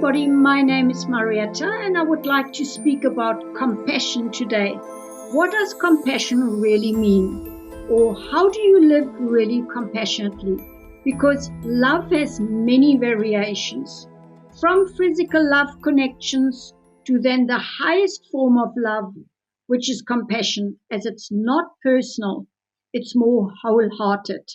everybody, my name is Marietta and I would like to speak about compassion today. What does compassion really mean? Or how do you live really compassionately? Because love has many variations, from physical love connections to then the highest form of love, which is compassion, as it's not personal, it's more wholehearted.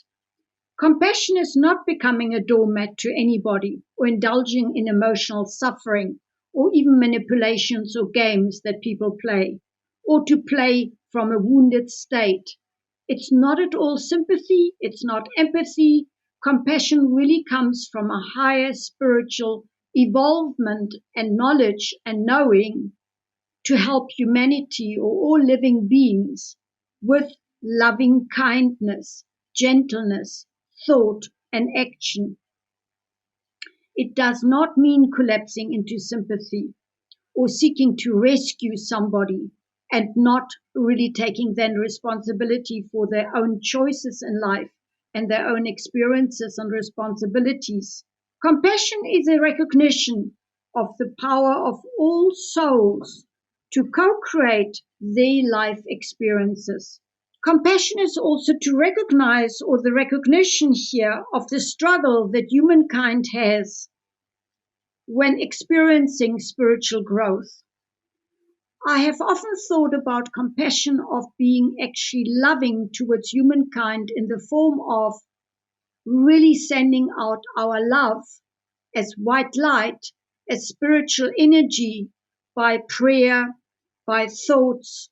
Compassion is not becoming a doormat to anybody or indulging in emotional suffering or even manipulations or games that people play or to play from a wounded state. It's not at all sympathy. It's not empathy. Compassion really comes from a higher spiritual evolvement and knowledge and knowing to help humanity or all living beings with loving kindness, gentleness, thought, and action. It does not mean collapsing into sympathy or seeking to rescue somebody and not really taking then responsibility for their own choices in life and their own experiences and responsibilities. Compassion is a recognition of the power of all souls to co-create their life experiences. Compassion is also to recognize, or the recognition here, of the struggle that humankind has when experiencing spiritual growth. I have often thought about compassion of being actually loving towards humankind in the form of really sending out our love as white light, as spiritual energy by prayer, by thoughts,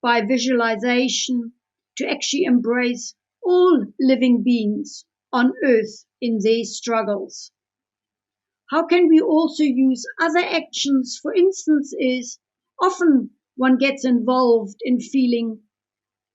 by visualization, to actually embrace all living beings on earth in their struggles. How can we also use other actions? For instance, is often one gets involved in feeling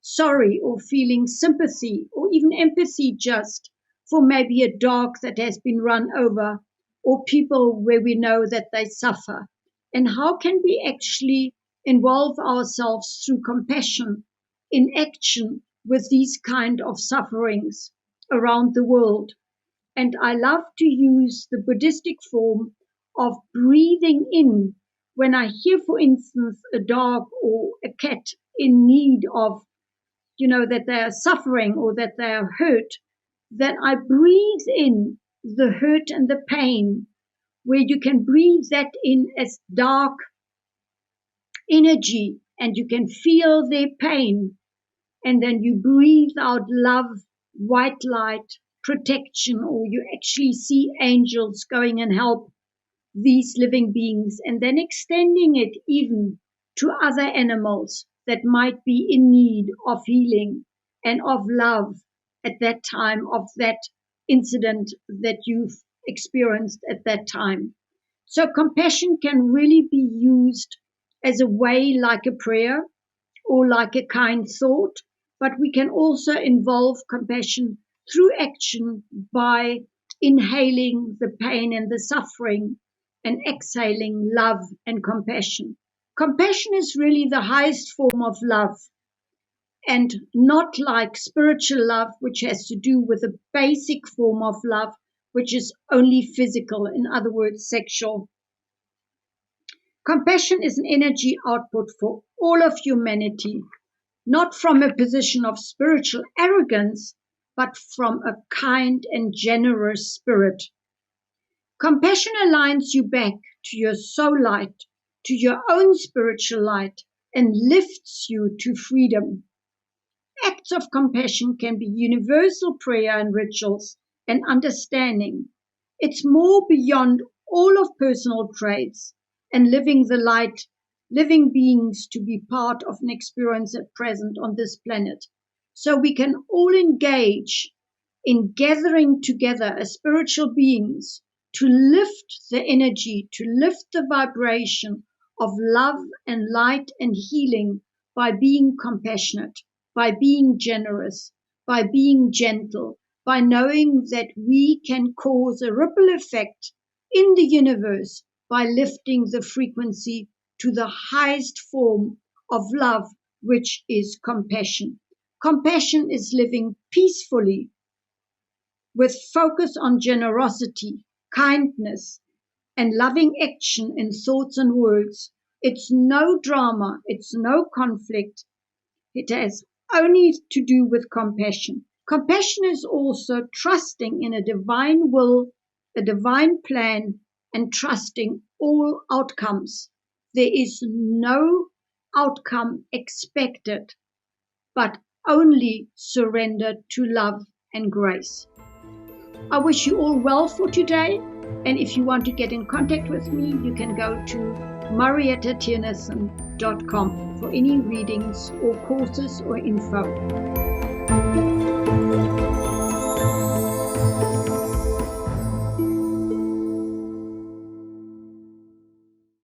sorry or feeling sympathy or even empathy just for maybe a dog that has been run over or people where we know that they suffer. And how can we actually involve ourselves through compassion in action with these kind of sufferings around the world? And I love to use the Buddhistic form of breathing in when I hear, for instance, a dog or a cat in need of, that they are suffering or that they are hurt, that I breathe in the hurt and the pain, where you can breathe that in as dark energy and you can feel their pain. And then you breathe out love, white light, protection, or you actually see angels going and help these living beings, and then extending it even to other animals that might be in need of healing and of love at that time of that incident that you've experienced at that time. So compassion can really be used as a way like a prayer or like a kind thought, but we can also involve compassion through action by inhaling the pain and the suffering and exhaling love and compassion. Compassion is really the highest form of love and not like spiritual love, which has to do with a basic form of love, which is only physical, in other words, sexual. Compassion is an energy output for all of humanity, not from a position of spiritual arrogance, but from a kind and generous spirit. Compassion aligns you back to your soul light, to your own spiritual light, and lifts you to freedom. Acts of compassion can be universal prayer and rituals and understanding. It's more beyond all of personal traits and living the light, living beings to be part of an experience at present on this planet. So we can all engage in gathering together as spiritual beings to lift the energy, to lift the vibration of love and light and healing by being compassionate, by being generous, by being gentle, by knowing that we can cause a ripple effect in the universe by lifting the frequency to the highest form of love, which is compassion. Compassion is living peacefully with focus on generosity, kindness, and loving action in thoughts and words. It's no drama, it's no conflict. It has only to do with compassion. Compassion is also trusting in a divine will, a divine plan, and trusting all outcomes. There is no outcome expected, but only surrender to love and grace. I wish you all well for today. And if you want to get in contact with me, you can go to mariettatiernissen.com for any readings or courses or info.